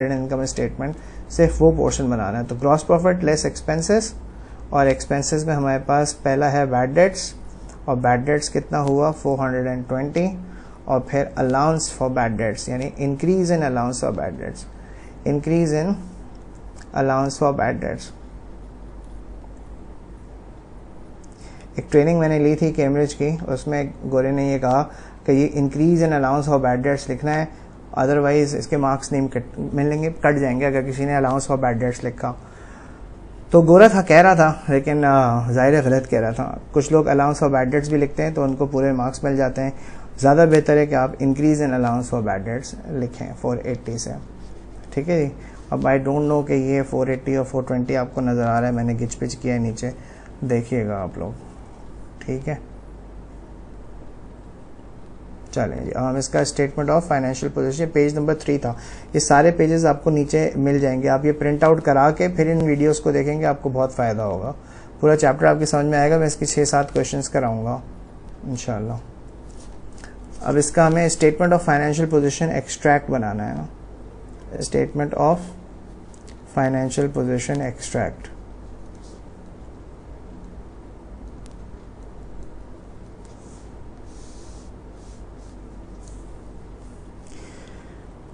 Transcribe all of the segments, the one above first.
Income statement सिर्फ वो portion बनाना है। तो ग्रॉस प्रॉफिट लेस एक्सपेंसेस, और एक्सपेंसेस में हमारे पास पहला है बैड डेट्स, और बैड डेट्स कितना हुआ 420, और फिर अलाउंस फॉर बैड डेट्स यानी increase in allowance for bad dates, increase in allowance for bad dates. एक ट्रेनिंग मैंने ली थी कैम्ब्रिज की, उसमें गोरे ने ये कहा कि ये increase in allowance for bad dates लिखना है, अदरवाइज इसके मार्क्स नहीं मिलेंगे, कट जाएंगे अगर किसी ने अलाउंस फॉर बैड डेट्स लिखा। तो गोरा था, कह रहा था, लेकिन जाहिर है गलत कह रहा था। कुछ लोग अलाउंस फॉर बैड डेट्स भी लिखते हैं तो उनको पूरे मार्क्स मिल जाते हैं। ज़्यादा बेहतर है कि आप increase in allowance for bad dates लिखें 480 से, ठीक है जी। अब आई डोंट नो कि ये 480 और 420 आपको नज़र आ रहा है, मैंने गिच पिच किया है नीचे, देखिएगा आप लोग, ठीक है। चलें जी, हम इसका statement of financial position page number 3 था। ये सारे पेजेस आपको नीचे मिल जाएंगे, आप ये प्रिंट आउट करा के फिर इन वीडियोस को देखेंगे, आपको बहुत फ़ायदा होगा। पूरा चैप्टर आपकी समझ में आएगा। मैं इसकी 6-7 क्वेश्चंस कराऊंगा इंशाल्लाह। अब इसका हमें statement of financial position extract बनाना है ना, statement of financial position extract.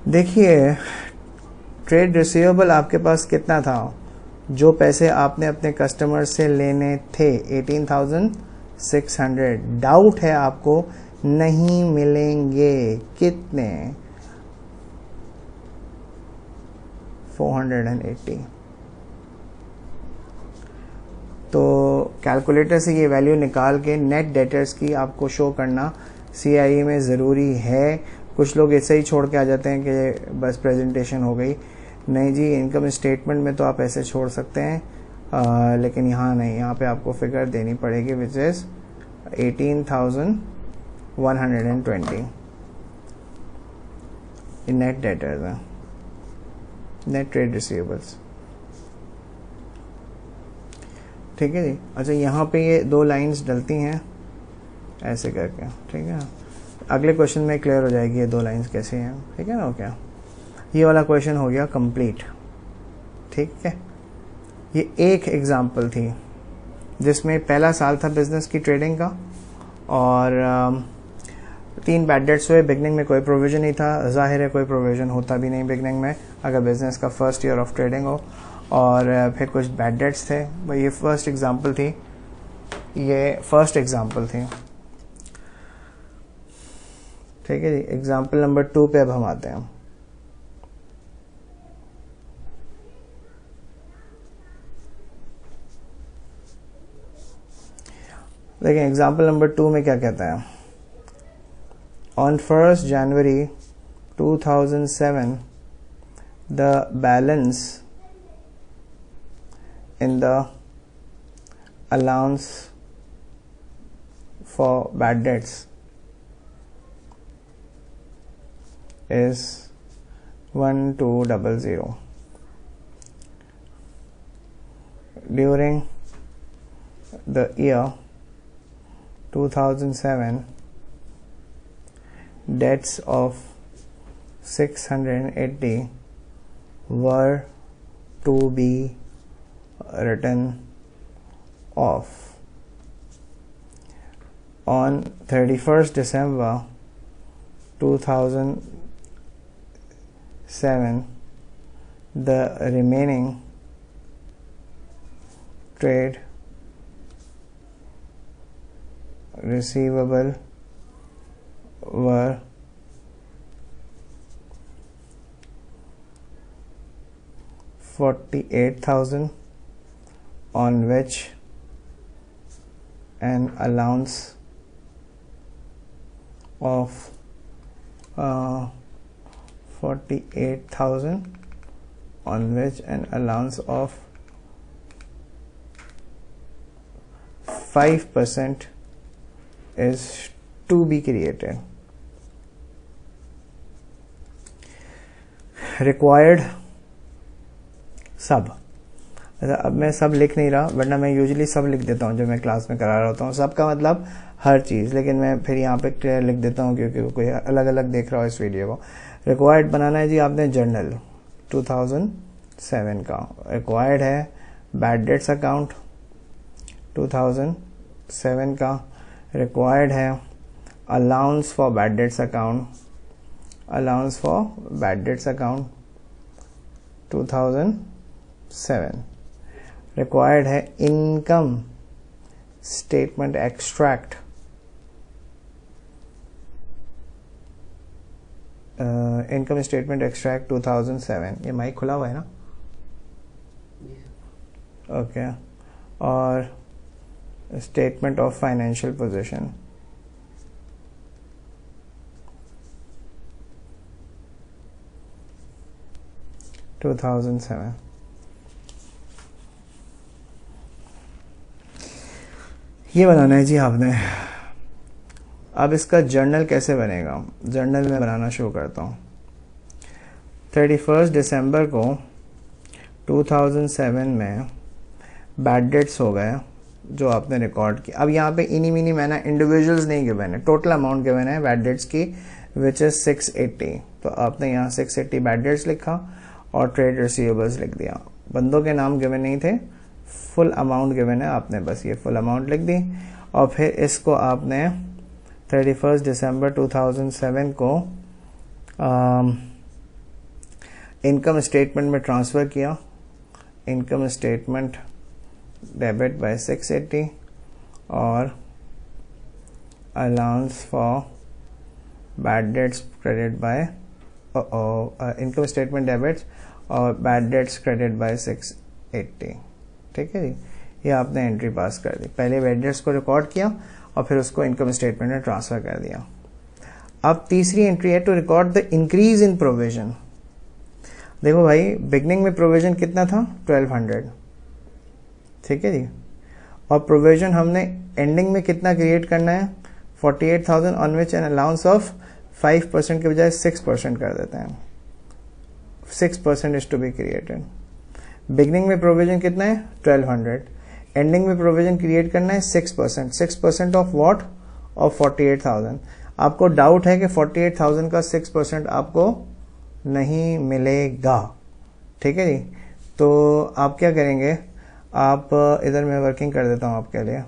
देखिए, ट्रेड रिसीवेबल आपके पास कितना था, जो पैसे आपने अपने कस्टमर से लेने थे 18,600, डाउट है आपको नहीं मिलेंगे, कितने 480। तो कैलकुलेटर से ये वैल्यू निकाल के नेट डेटर्स की आपको शो करना CIE में ज़रूरी है। कुछ लोग ऐसे ही छोड़ के आ जाते हैं कि बस प्रेजेंटेशन हो गई। नहीं जी, इनकम स्टेटमेंट में तो आप ऐसे छोड़ सकते हैं, लेकिन यहाँ नहीं, यहाँ पे आपको फिगर देनी पड़ेगी विच इज़ 18,120 नेट डेटर्स हैं, नेट ट्रेड रिसीवेबल्स, ठीक है जी। अच्छा, यहाँ पे ये 2 लाइंस डलती हैं ऐसे करके, ठीक है। अगले क्वेश्चन में क्लियर हो जाएगी ये 2 लाइंस कैसे हैं, ठीक है ना। क्या ये वाला क्वेश्चन हो गया कंप्लीट, ठीक है। ये एक एग्जांपल थी जिसमें पहला साल था बिजनेस की ट्रेडिंग का, और 3 बैड डेट्स हुए। बिगनिंग में कोई प्रोविजन नहीं था, जाहिर है कोई प्रोविजन होता भी नहीं बिगनिंग में अगर बिजनेस का फर्स्ट ईयर ऑफ ट्रेडिंग हो, और फिर कुछ बैड डेट्स थे। भाई ये फर्स्ट एग्जांपल थी, ये फर्स्ट एग्जांपल थी, ठीक है जी। एग्जाम्पल नंबर 2 पे अब हम आते हैं। देखिए एग्जाम्पल नंबर 2 में क्या कहता है, on 1st January 2007 the balance in the allowance for bad dates is 1200. During the year 2007, debts of 680 were to be written off. On 31st December 2007, the remaining trade receivable were 48,000, on which an allowance of 48,000 on which an allowance of 5% is to be created. Required सब। अब मैं सब लिख नहीं रहा, वरना मैं usually सब लिख देता हूँ जब मैं क्लास में करा रहा होता हूँ। सब का मतलब हर चीज़, लेकिन मैं फिर यहाँ पे क्लियर लिख देता हूँ क्योंकि कोई अलग अलग देख रहा हो इस वीडियो को। रिक्वायर्ड बनाना है जी आपने जर्नल, 2007 का। रिक्वायर्ड है बैड डेट्स अकाउंट 2007 का। रिक्वायर्ड है allowance for bad debts account, allowance for bad debts account 2007। Required है income statement extract, income statement extract 2007। ये माइक खुला हुआ है ना? ओके। और स्टेटमेंट ऑफ फाइनेंशियल पोजीशन 2007। ये बनाना है जी आपने। अब इसका जर्नल कैसे बनेगा? जर्नल में बनाना शुरू करता हूँ। 31 दिसंबर को 2007 में बैड डेट्स हो गए जो आपने रिकॉर्ड किया। अब यहाँ पे इनी मिनी मैंने इंडिविजुअल्स नहीं गिवन है, टोटल अमाउंट गिवन है बैड डेट्स की विच इज 680। तो आपने यहाँ 680 बैड डेट्स लिखा और ट्रेड रिसीवेबल्स लिख दिया। बंदों के नाम गिवन नहीं थे, फुल अमाउंट गिवन है, आपने बस ये फुल अमाउंट लिख दी। और फिर इसको आपने 31 दिसंबर 2007 को इनकम स्टेटमेंट में ट्रांसफ़र किया। इनकम स्टेटमेंट डेबिट बाय 680 और allowance for bad dates credit by income statement debits और बैड डेट्स क्रेडिट बाय 680। ठीक है जी, ये आपने एंट्री पास कर दी। पहले बैड डेट्स को रिकॉर्ड किया और फिर उसको इनकम स्टेटमेंट में ट्रांसफर कर दिया। अब तीसरी एंट्री है to record the increase in provision. देखो भाई, बिगनिंग में प्रोविजन कितना था? 1200। ठीक है जी, और प्रोविजन हमने एंडिंग में कितना क्रिएट करना है? 48,000 on which an allowance of 5% के बजाय 6% कर देते हैं। 6% is to be created. Beginning में प्रोविजन कितना है? 1200। एंडिंग में प्रोविजन क्रिएट करना है 6%। 6% ऑफ व्हाट? ऑफ 48,000। आपको डाउट है कि 48,000 का 6% आपको नहीं मिलेगा। ठीक है जी, तो आप क्या करेंगे? आप इधर मैं वर्किंग कर देता हूं आपके लिए।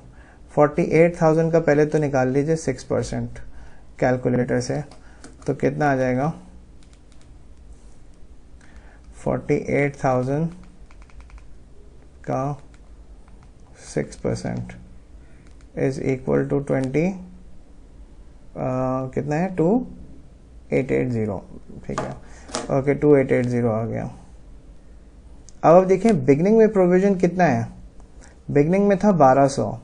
48,000 का पहले तो निकाल लीजिए 6% कैलकुलेटर से, तो कितना आ जाएगा? 48,000 का 6% इज इक्वल टू 20 कितना है? 2880। ठीक है, ओके 2880 आ गया। अब देखिए बिगनिंग में प्रोविजन कितना है? बिगनिंग में था 1200,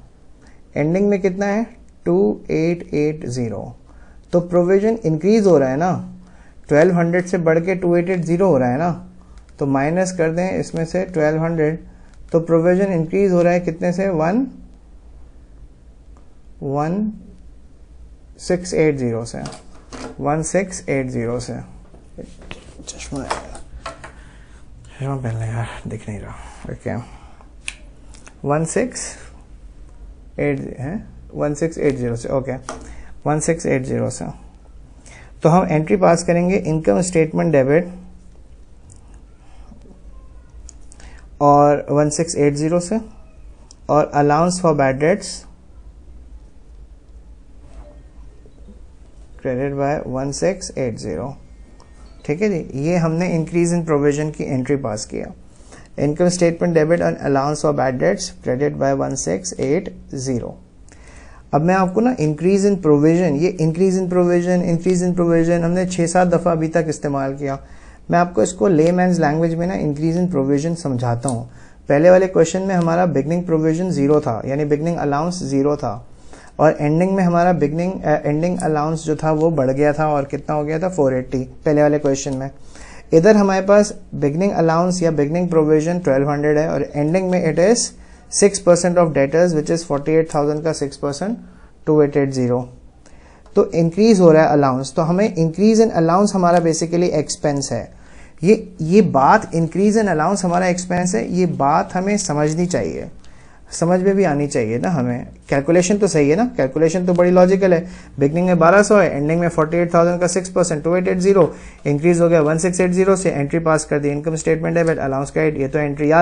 एंडिंग में कितना है? 2880। तो प्रोविजन इंक्रीज हो रहा है ना, 1200 से बढ़ के 2880 हो रहा है ना, तो माइनस कर दें इसमें से 1200, तो प्रोविजन इंक्रीज हो रहा है कितने से? 1680 से। 1680 से। चश्मा पहन ले यार, दिख नहीं रहा। ओके, 1680 से। ओके, 1680 से। तो हम एंट्री पास करेंगे इनकम स्टेटमेंट डेबिट और 1680 से, और allowance for bad dates credit by 1680। ठीक है जी, ये हमने इंक्रीज इन प्रोविजन की एंट्री पास किया। Income statement debit and allowance for bad dates credit by 1680। अब मैं आपको ना इंक्रीज इन प्रोविजन, ये इंक्रीज इन प्रोविजन हमने 6-7 दफा अभी तक इस्तेमाल किया। मैं आपको इसको लेमैन्स लैंग्वेज में ना इंक्रीज इन प्रोविजन समझाता हूँ। पहले वाले क्वेश्चन में हमारा बिगनिंग प्रोविजन 0 था, यानी बिगनिंग अलाउंस 0 था, और एंडिंग में हमारा एंडिंग अलाउंस जो था वो बढ़ गया था, और कितना हो गया था? 480 पहले वाले क्वेश्चन में। इधर हमारे पास बिगनिंग अलाउंस या बिगनिंग प्रोविजन 1200 है, और एंडिंग में it is 6% of debtors which is 48,000 का 6% 2880। तो इंक्रीज हो रहा है अलाउंस, तो हमें इंक्रीज इन अलाउंस हमारा बेसिकली एक्सपेंस है। ये बात इंक्रीज इन अलाउंस हमारा एक्सपेंस है, ये बात हमें समझनी चाहिए। समझ में भी आनी चाहिए ना हमें। कैलकुलेशन तो सही है ना, कैलकुलेशन तो बड़ी लॉजिकल है। बिगनिंग में 1200 है, एंडिंग में 48,000 का 6% 2880 इंक्रीज हो गया 1680 से, एंट्री पास कर दी, income statement debit, allowance credit, ये तो एंट्री याद